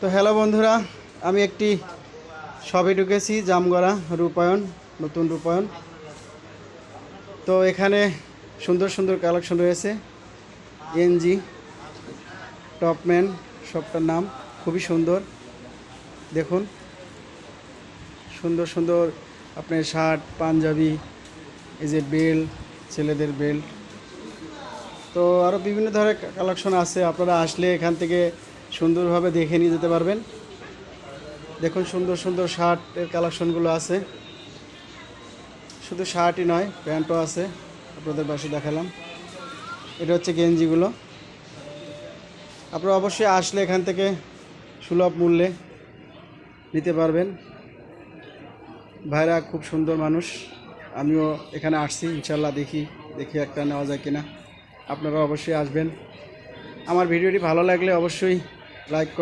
তো হ্যালো বন্ধুরা, আমি একটি শপে ঢুকেছি, জামগড়া রূপায়ণ, নতুন রূপায়ণ। তো এখানে সুন্দর সুন্দর কালেকশন রয়েছে। এনজি টপম্যান শপটার নাম, খুবই সুন্দর। দেখুন, সুন্দর সুন্দর আপনার শার্ট, পাঞ্জাবি, এই যে বেল্ট, ছেলেদের বেল্ট। তো আরও বিভিন্ন ধরনের কালেকশন আছে, আপনারা আসলে এখান থেকে সুন্দরভাবে দেখে নিয়ে যেতে পারবেন। দেখুন, সুন্দর সুন্দর শার্টের কালেকশনগুলো আছে। শুধু শার্টই নয়, প্যান্টও আছে, আপনাদের পাশে দেখালাম। এটা হচ্ছে গেঞ্জিগুলো। আপনারা অবশ্যই আসলে এখান থেকে সুলভ মূল্যে নিতে পারবেন। ভাইরা খুব সুন্দর মানুষ, আমিও এখানে আসছি, ইনশাল্লাহ দেখি একটা নেওয়া যায় কিনা। আপনারা অবশ্যই আসবেন। আমার ভিডিওটি ভালো লাগলে অবশ্যই লাইক